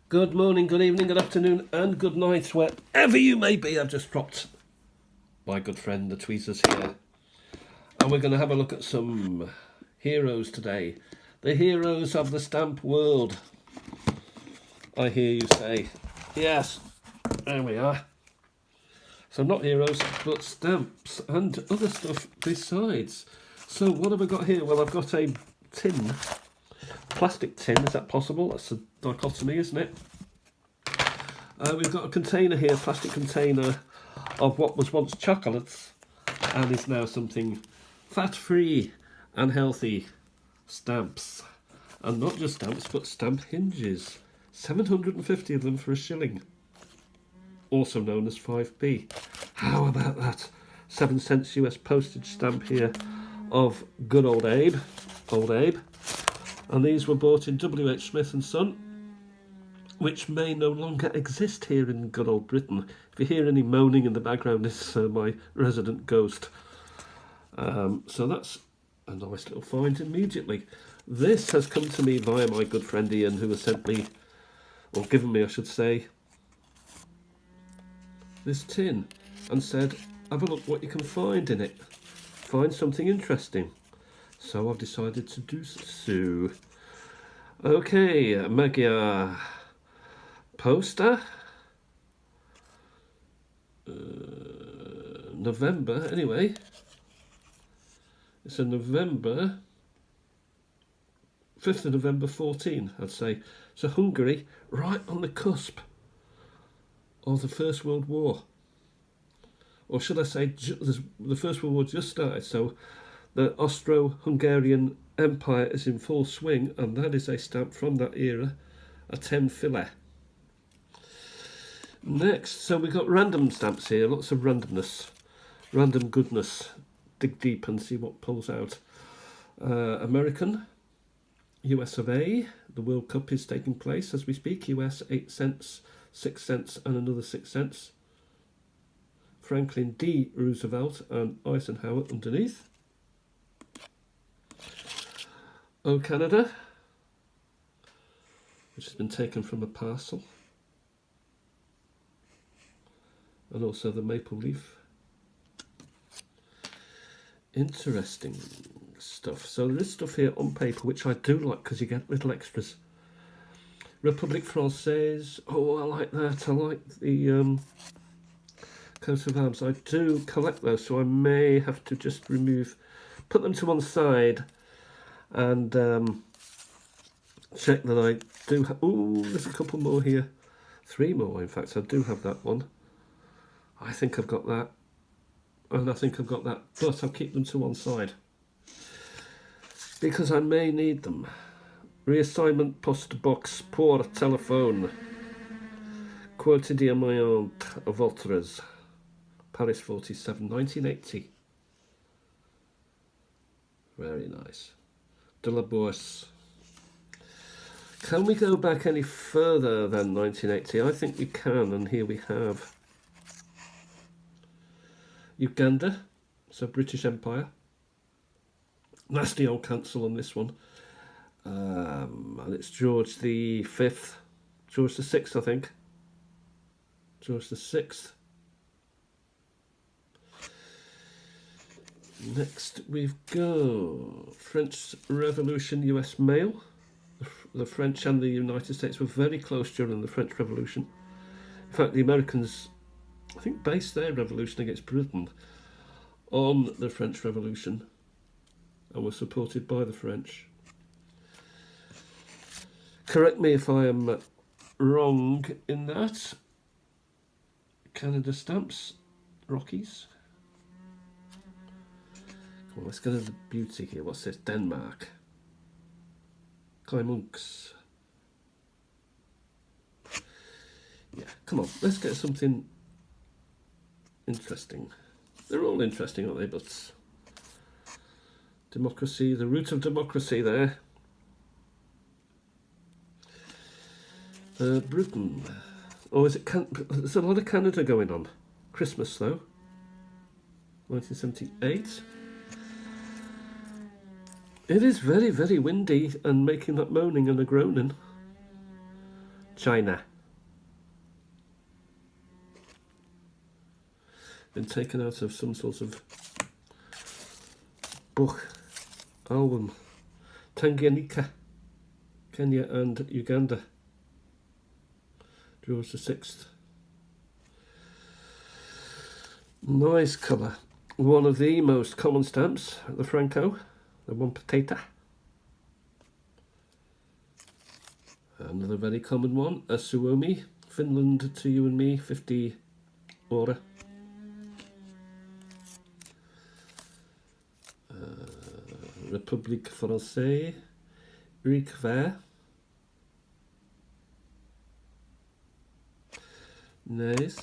Good morning, good evening, good afternoon, and good night, wherever you may be. I've just dropped my good friend the Tweezers here, and we're going to have a look at some heroes today. The heroes of the stamp world, I hear you say. Yes, there we are. So not heroes, but stamps and other stuff besides. So what have I got here? Well, I've got a tin, plastic tin. Is that possible? That's a dichotomy, isn't it? We've got a container here, plastic container of what was once chocolates and is now something fat-free and healthy. Stamps. And not just stamps, but stamp hinges. 750 of them for a shilling. Also known as 5p. How about that? 7 cents US postage stamp here of good old Abe. Old Abe. And these were bought in W.H. Smith and Son, which may no longer exist here in good old Britain. If you hear any moaning in the background, it's my resident ghost. So that's a nice little find immediately. This has come to me via my good friend Ian, who has sent me, or given me I should say, this tin and said, have a look what you can find in it. Find something interesting. So I've decided to do so. Okay, Magyar poster. November, anyway. It's a November, 5th of November 14, I'd say. So Hungary, right on the cusp of the First World War. Or should I say, the First World War just started, so the Austro-Hungarian Empire is in full swing, and that is a stamp from that era, a 10 filler. Next, so we've got random stamps here, lots of randomness, random goodness. Dig deep and see what pulls out. American, US of A, the World Cup is taking place as we speak. US 8 cents, 6 cents and another 6 cents. Franklin D. Roosevelt and Eisenhower underneath. O Canada, which has been taken from a parcel. And also the maple leaf. Interesting stuff. So there is stuff here on paper which I do like because you get little extras. République Française. Oh, I like that. I like the coat of arms. I do collect those, so I may have to just put them to one side and check that I do have. Oh, there's a couple more here. 3 more, in fact. I do have that one. I think I've got that. And I think I've got that, but I'll keep them to one side because I may need them. Reassignment post box pour telephone. Quotidien Voltres, Paris 47, 1980. Very nice. De la Bourse. Can we go back any further than 1980? I think we can, and here we have Uganda, so British Empire. Nasty old cancel on this one. And it's George the 5th, George the 6th, I think. George the 6th. Next we've got French Revolution US mail. The French and the United States were very close during the French Revolution. In fact, the Americans, I think, based their revolution against Britain on the French Revolution and were supported by the French. Correct me if I am wrong in that. Canada stamps, Rockies. Come on, let's go to the beauty here. What's this? Denmark. Kai Monks. Yeah, come on, let's get something interesting. They're all interesting, aren't they? But democracy, the root of democracy there. Britain. Oh, is it? There's a lot of Canada going on. Christmas, though. 1978. It is very, very windy and making that moaning and a groaning. China. Been taken out of some sort of book, album. Tanganyika, Kenya and Uganda. Draws the 6th. Nice colour. One of the most common stamps, the Franco, the 1 potato. Another very common one, a Suomi, Finland to you and me, 50 order. République Française, Ric Vert. Nice.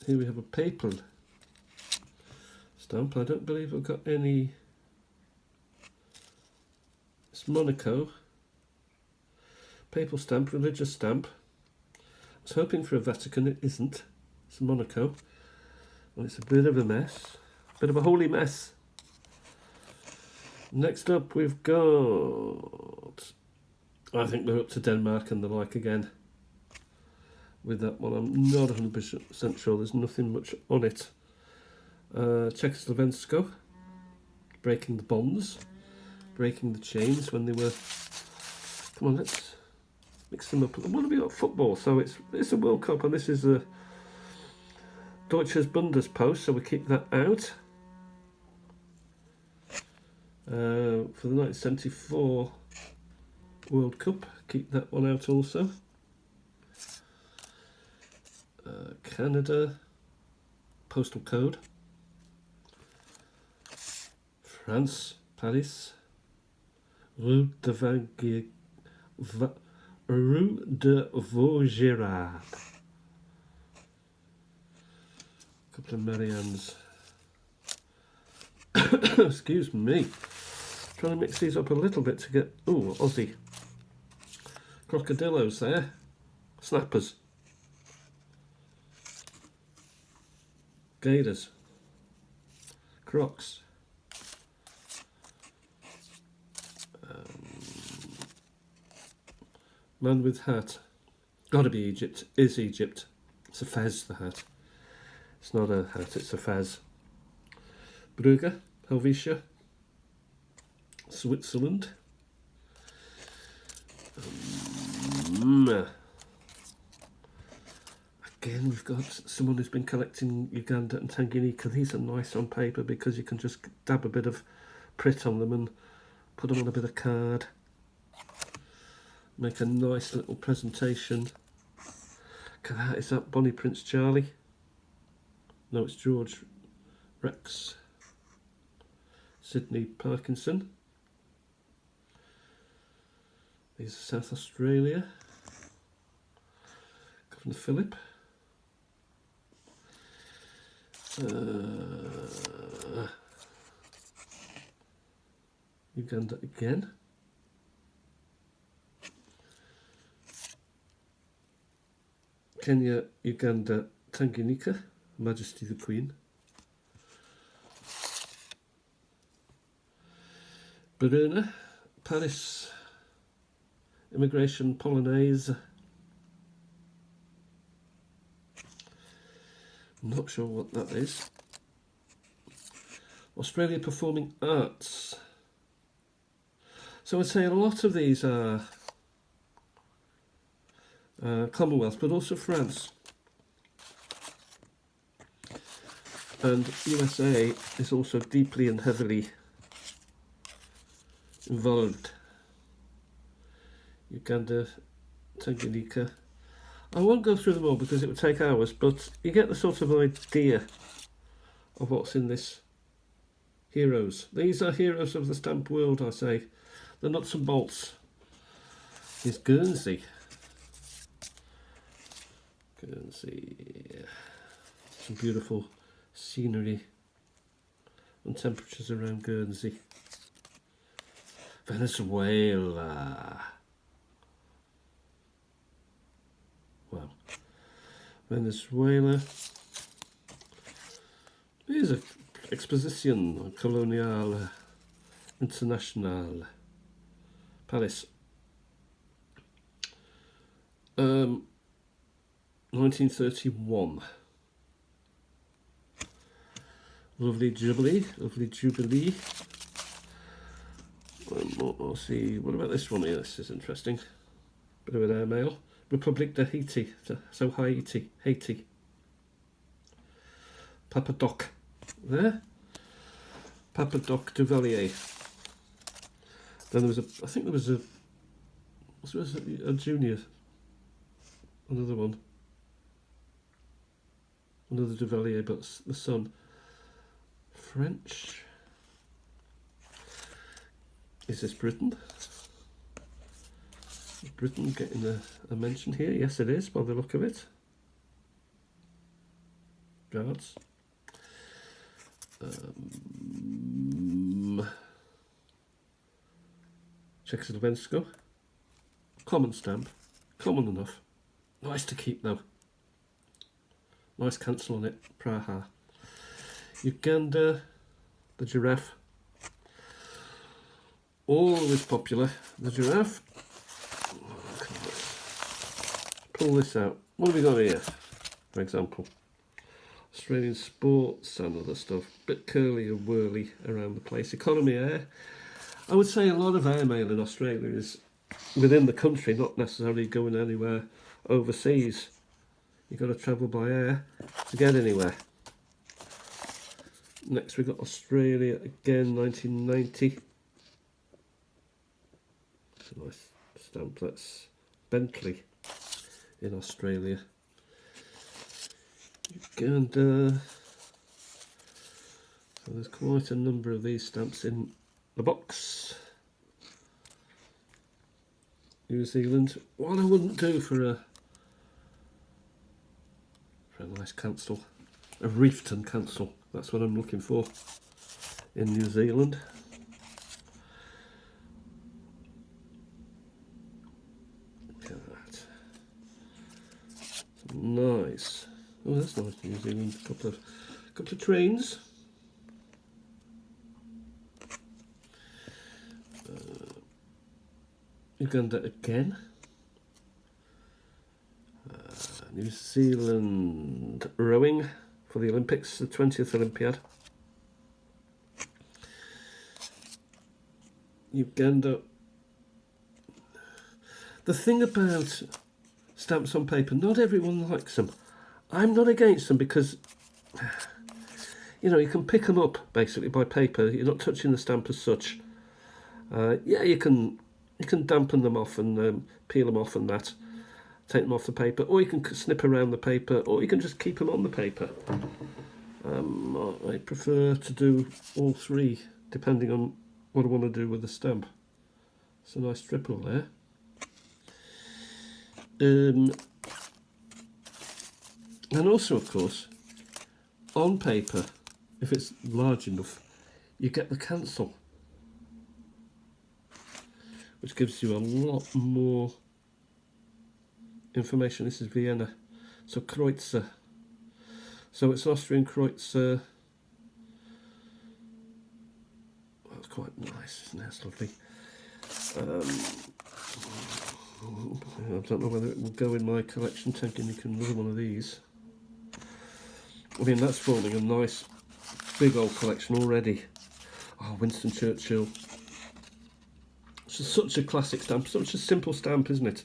Here we have a papal stamp. I don't believe I've got any. It's Monaco. Papal stamp, religious stamp. I was hoping for a Vatican, it isn't. It's Monaco. Well, it's a bit of a mess. Bit of a holy mess. Next up we've got... I think we're up to Denmark and the like again. With that one, I'm not 100% sure. There's nothing much on it. Czechoslovensko. Breaking the bonds. Breaking the chains when they were... Come on, let's mix them up. What have we got? Football. So it's a World Cup and this is a Deutsches Bundespost, so we keep that out. For the 1974 World Cup, keep that one out also. Canada, postal code. France, Paris. Rue de Vaugirard. Couple of Marianne's. Excuse me. Trying to mix these up a little bit to get... Oh, Aussie. Crocodillos there. Snappers. Gators. Crocs. Man with hat. Gotta be Egypt. Is Egypt. It's a fez, the hat. It's not a hat, it's a fez. Brugge, Helvetia. Switzerland. Again, we've got someone who's been collecting Uganda and Tanganyika. These are nice on paper because you can just dab a bit of print on them and put them on a bit of card. Make a nice little presentation. Look at that, is that Bonnie Prince Charlie? No, it's George Rex. Sydney Parkinson. These are South Australia. Governor Phillip. Uganda again. Kenya, Uganda, Tanganyika, Majesty the Queen. Beruna, Paris, Immigration Polonaise. Not sure what that is. Australia Performing Arts. So I'd say a lot of these are Commonwealth, but also France. And USA is also deeply and heavily involved. Uganda, Tanganyika. I won't go through them all because it would take hours, but you get the sort of idea of what's in this heroes. These are heroes of the stamp world, I say. The nuts and bolts. Here's Guernsey. Guernsey. Some beautiful scenery and temperatures around Guernsey. Venezuela. Wow. Venezuela. Here's an Exposition Coloniale Internationale. Paris. 1931. Lovely Jubilee, lovely Jubilee. We'll see, what about this one here? This is interesting. Bit of an airmail. Republic de Haiti, so Haiti, Haiti. Papa Doc, there. Papa Doc Duvalier. Then there was I think there was a junior, another one. Another Duvalier, but the son. French. Is this Britain? Is Britain getting a mention here? Yes, it is, by the look of it. Guards. Czechoslovakia. Common stamp. Common enough. Nice to keep though. Nice cancel on it. Praha. Uganda. The giraffe. Always popular. The giraffe. Pull this out. What have we got here? For example. Australian sports and other stuff. Bit curly and whirly around the place. Economy air. I would say a lot of airmail in Australia is within the country, not necessarily going anywhere overseas. You've got to travel by air to get anywhere. Next we've got Australia again, 1990. It's a nice stamp. That's Bentley in Australia. Uganda. So there's quite a number of these stamps in the box. New Zealand. What I wouldn't do for a nice cancel, a Reefton cancel. That's what I'm looking for in New Zealand. Look at that. Nice. Oh, that's nice. New Zealand. A couple of trains. Uganda again. New Zealand rowing for the Olympics, the 20th Olympiad. Uganda. The thing about stamps on paper, not everyone likes them. I'm not against them because, you know, you can pick them up basically by paper. You're not touching the stamp as such. Yeah, you can dampen them off and peel them off and that. Take them off the paper, or you can snip around the paper, or you can just keep them on the paper. I prefer to do all three, depending on what I want to do with the stamp. It's a nice triple there. And also, of course, on paper, if it's large enough, you get the cancel, which gives you a lot more information. This is Vienna, so Kreutzer. So it's Austrian Kreutzer. That's quite nice, isn't it? That's lovely. I don't know whether it will go in my collection. Taking another one of these. I mean, that's forming a nice big old collection already. Oh, Winston Churchill. It's just such a classic stamp, such a simple stamp, isn't it?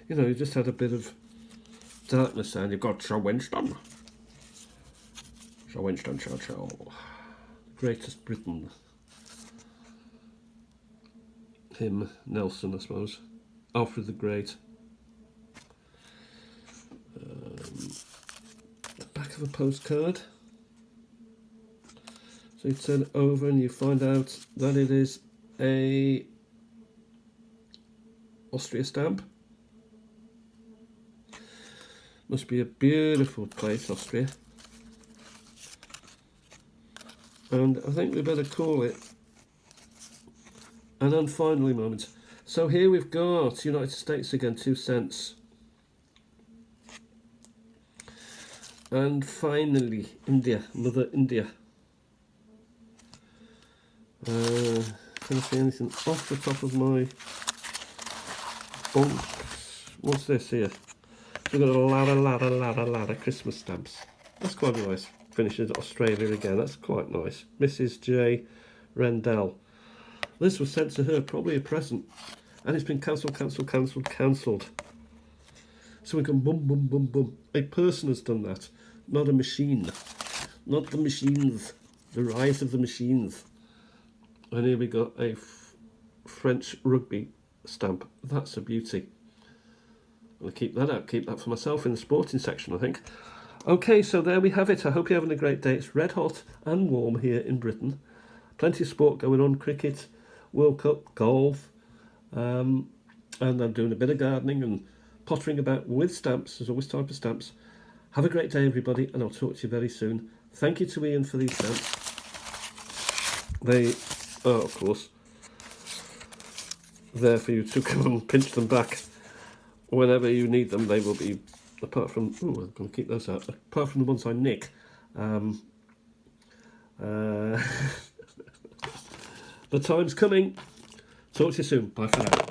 You know, you just had a bit of darkness and you've got Sir Winston. Sir Winston Churchill. Greatest Britain. Him, Nelson, I suppose. Alfred the Great. The back of a postcard. So you turn it over and you find out that it is a Austria stamp. Must be a beautiful place, Austria. And I think we better call it an unfinally moment. So here we've got United States again, 2 cents. And finally, India, another India. Can I see anything off the top of my box? What's this here? So we've got a lot of Christmas stamps. That's quite nice. Finishing Australia again. That's quite nice. Mrs. J. Rendell. This was sent to her, probably a present. And it's been cancelled. So we can boom, boom, boom, boom. A person has done that, not a machine. Not the machines. The rise of the machines. And here we got a French rugby stamp. That's a beauty. I'll keep that out. Keep that for myself in the sporting section, I think. Okay, so there we have it. I hope you're having a great day. It's red hot and warm here in Britain. Plenty of sport going on. Cricket, World Cup, golf. And I'm doing a bit of gardening and pottering about with stamps. There's always time for stamps. Have a great day, everybody, and I'll talk to you very soon. Thank you to Ian for these stamps. They are, of course, there for you to come and pinch them back whenever you need them. They will be, apart from, I'm going to keep those out, apart from the ones I nick. The time's coming. Talk to you soon. Bye for now.